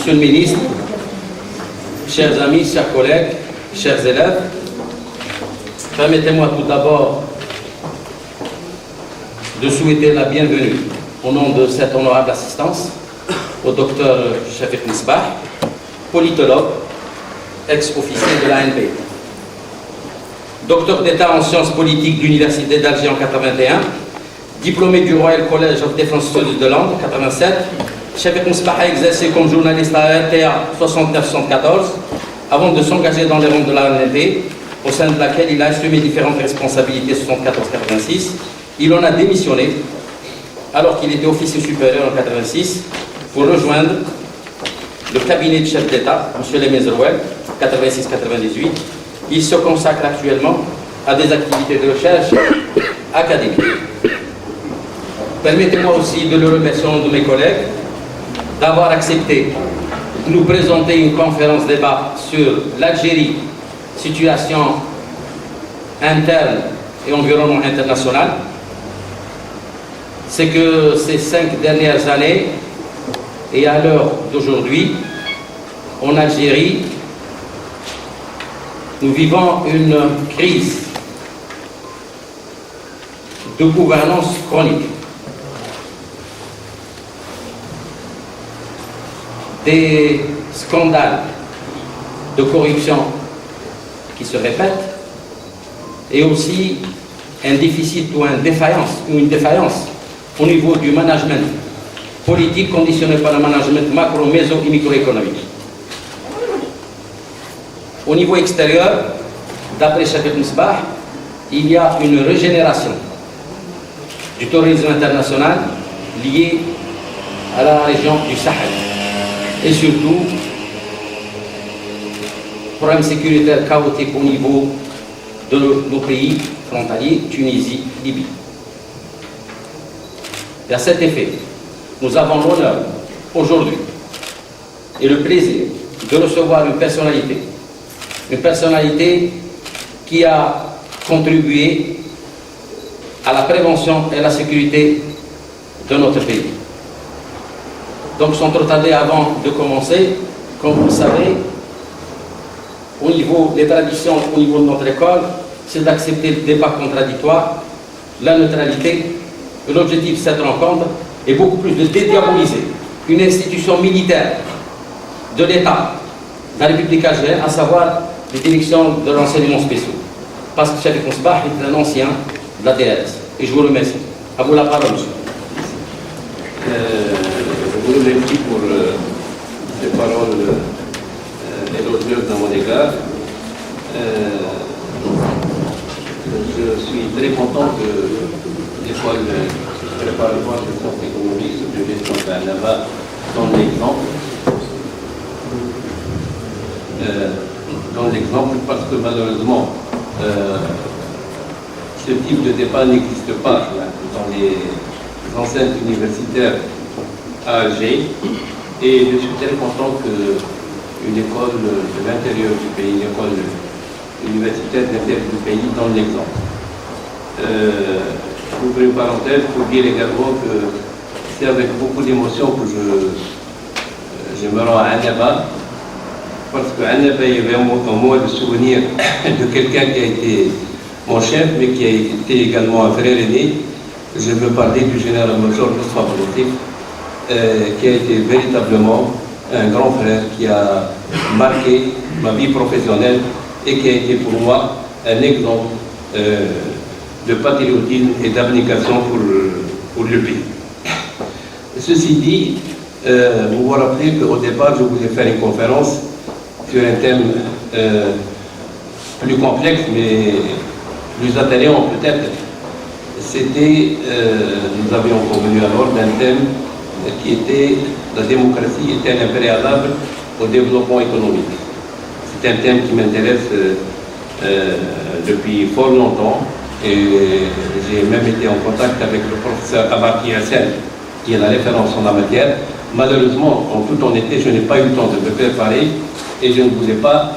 Monsieur le ministre, chers amis, chers collègues, chers élèves, permettez-moi tout d'abord de souhaiter la bienvenue au nom de cette honorable assistance au docteur Shafiq Misbah, politologue, ex-officier de l'ANP, docteur d'État en sciences politiques de l'Université d'Alger en 81, diplômé du Royal College of Defense Studies de Londres en 87. Shafiq Misbah a exercé comme journaliste à RTA 69-74 avant de s'engager dans les rangs de l'ANP, au sein de laquelle il a assumé différentes responsabilités 74-86. Il en a démissionné alors qu'il était officier supérieur en 86 pour rejoindre le cabinet du chef d'État, M. Lemezrouel, 86-98. Il se consacre actuellement à des activités de recherche académique. Permettez-moi aussi de le remercier de mes collègues d'avoir accepté de nous présenter une conférence débat sur l'Algérie, situation interne et environnement international. C'est que ces 5 dernières années et à l'heure d'aujourd'hui, en Algérie, nous vivons une crise de gouvernance chronique. Des scandales de corruption qui se répètent et aussi un déficit ou une défaillance au niveau du management politique conditionné par le management macro, méso et microéconomique. Au niveau extérieur, d'après Shafiq Misbah, il y a une régénération du terrorisme international lié à la région du Sahel et surtout problème sécuritaire chaotique au niveau de nos pays frontaliers, Tunisie, Libye. Et à cet effet, nous avons l'honneur aujourd'hui et le plaisir de recevoir une personnalité qui a contribué à la prévention et à la sécurité de notre pays. Donc sans trop tarder, avant de commencer, comme vous le savez, au niveau des traditions, au niveau de notre école, c'est d'accepter le débat contradictoire, la neutralité. L'objectif de cette rencontre est beaucoup plus de dédiaboliser une institution militaire de l'État, de la République algérienne, à savoir les directions de l'enseignement spécial. Parce que Shafiq Misbah est un ancien de la DRS. Et je vous remercie. À vous la parole, monsieur. Je vous remercie pour les paroles élogieuses à mon égard. Je suis très content que l'école préparatoire de sciences économiques de gestion de l'ANAVA donne l'exemple parce que malheureusement ce type de débat n'existe pas dans les enceintes universitaires à Alger, et je suis très content qu'une école de l'intérieur du pays, une école universitaire de l'intérieur du pays donne l'exemple. J'ouvre une parenthèse pour dire également que c'est avec beaucoup d'émotion que je me rends à Annaba, parce qu'à Annaba, il y avait un mois de souvenir de quelqu'un qui a été mon chef, mais qui a été également un frère aîné. Je veux parler du général-major Moustapha Boulotif, qui a été véritablement un grand frère qui a marqué ma vie professionnelle et qui a été pour moi un exemple de patriotisme et d'abnégation pour le pays. Ceci dit, vous vous rappelez qu'au départ, je voulais faire une conférence sur un thème plus complexe, mais plus attrayant peut-être. C'était, nous avions convenu alors d'un thème qui était la démocratie est-elle impréalable au développement économique. C'est un thème qui m'intéresse depuis fort longtemps, et j'ai même été en contact avec le professeur Abaki Hassen, qui est la référence en la matière. Malheureusement, en toute honnêteté, je n'ai pas eu le temps de me préparer et je ne voulais pas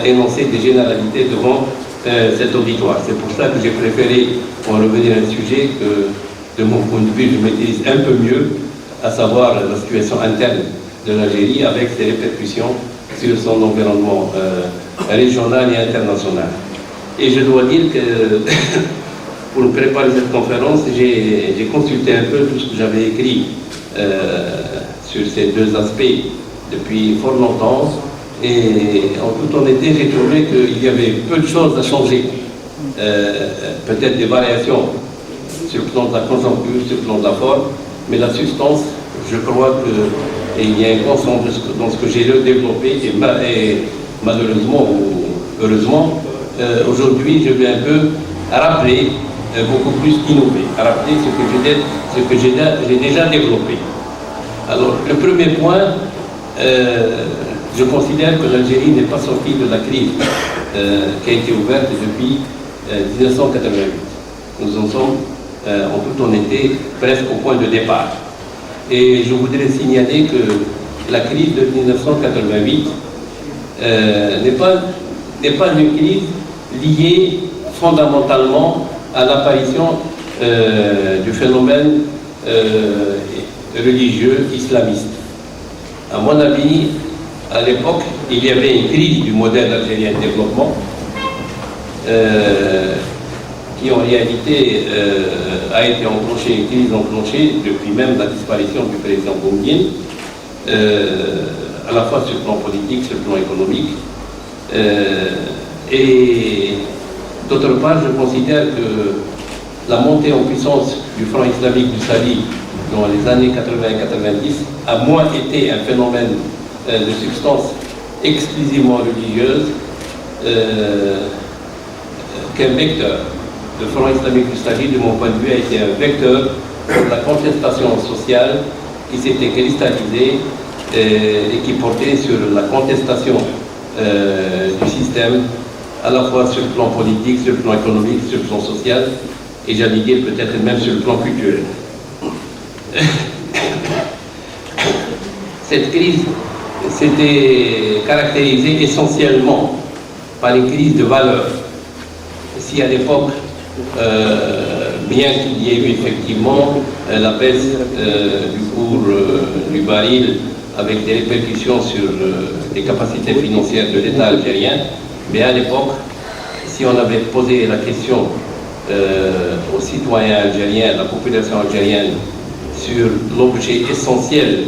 énoncer des généralités devant cet auditoire. C'est pour ça que j'ai préféré en revenir à un sujet que, de mon point de vue, je maîtrise un peu mieux, à savoir la situation interne de l'Algérie avec ses répercussions sur son environnement régional et international. Et je dois dire que pour préparer cette conférence, j'ai consulté un peu tout ce que j'avais écrit sur ces deux aspects depuis fort longtemps. Et en toute honnêteté, j'ai trouvé qu'il y avait peu de choses à changer. Peut-être des variations sur le plan de la conjoncture, sur le plan de la forme, mais la substance, je crois qu'il y a un consensus dans ce que j'ai développé et malheureusement ou heureusement, aujourd'hui je vais un peu rappeler, beaucoup plus innover, rappeler ce que j'ai déjà développé. Alors, le premier point, je considère que l'Algérie n'est pas sortie de la crise qui a été ouverte depuis 1988. Nous en sommes, en toute honnêteté, presque au point de départ. Et je voudrais signaler que la crise de 1988 n'est pas une crise liée fondamentalement à l'apparition du phénomène religieux islamiste. À mon avis, à l'époque, il y avait une crise du modèle algérien de développement qui en réalité a été enclenchée, une crise enclenchée depuis même la disparition du président Boumediene, à la fois sur le plan politique, sur le plan économique. Et d'autre part, je considère que la montée en puissance du Front islamique du Sali dans les années 80-90 a moins été un phénomène de substance exclusivement religieuse qu'un vecteur. Le Front islamique du Sali, de mon point de vue, a été un vecteur de la contestation sociale qui s'était cristallisée et qui portait sur la contestation du système, à la fois sur le plan politique, sur le plan économique, sur le plan social, et j'allais dire peut-être même sur le plan culturel. Cette crise s'était caractérisée essentiellement par une crise de valeurs. Si à l'époque, bien qu'il y ait eu effectivement la baisse du cours du baril avec des répercussions sur les capacités financières de l'État algérien, mais à l'époque, si on avait posé la question aux citoyens algériens, à la population algérienne, sur l'objet essentiel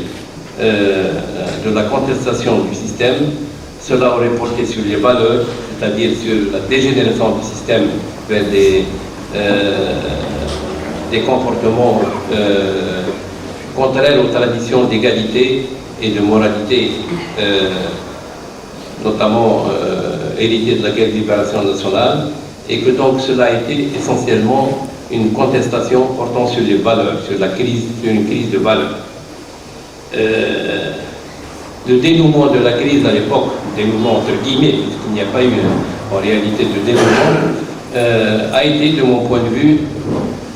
de la contestation du système, cela aurait porté sur les valeurs, c'est-à-dire sur la dégénérescence du système vers des comportements contraires aux traditions d'égalité et de moralité, notamment héritier de la guerre de libération nationale, et que donc cela a été essentiellement une contestation portant sur les valeurs, sur une crise de valeurs. Le dénouement de la crise à l'époque, dénouement entre guillemets, puisqu'il n'y a pas eu en réalité de dénouement, a été, de mon point de vue,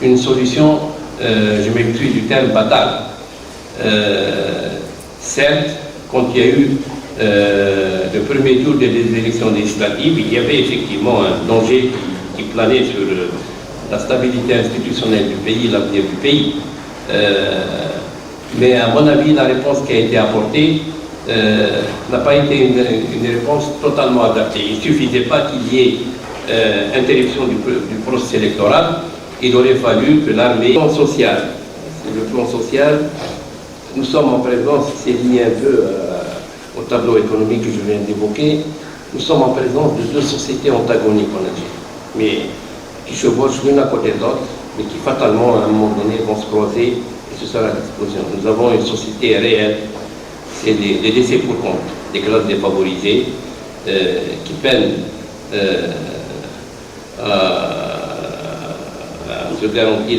une solution, je m'excuse du terme, fatale. Certes, quand il y a eu le premier tour des élections législatives, il y avait effectivement un danger qui planait sur la stabilité institutionnelle du pays, l'avenir du pays. Mais à mon avis, la réponse qui a été apportée n'a pas été une réponse totalement adaptée. Il ne suffisait pas qu'il y ait interruption du processus électoral, il aurait fallu que l'armée... Le plan social, nous sommes en présence, c'est lié un peu au tableau économique que je viens d'évoquer, nous sommes en présence de deux sociétés antagoniques en Algérie, mais qui chevauchent l'une à côté de l'autre, mais qui fatalement, à un moment donné, vont se croiser et ce sera l'explosion. Nous avons une société réelle, c'est des laissés pour compte, des classes défavorisées qui peinent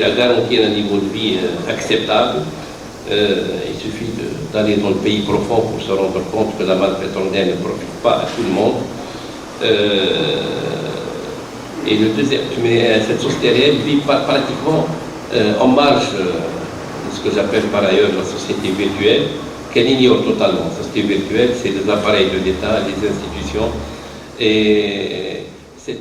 à garantir un niveau de vie acceptable. Il suffit d'aller dans le pays profond pour se rendre compte que la malpétronnière ne profite pas à tout le monde. Et le deuxième, mais cette société réelle vit pratiquement en marge de ce que j'appelle par ailleurs la société virtuelle, qu'elle ignore totalement. La société virtuelle, c'est les appareils de l'État, les institutions, et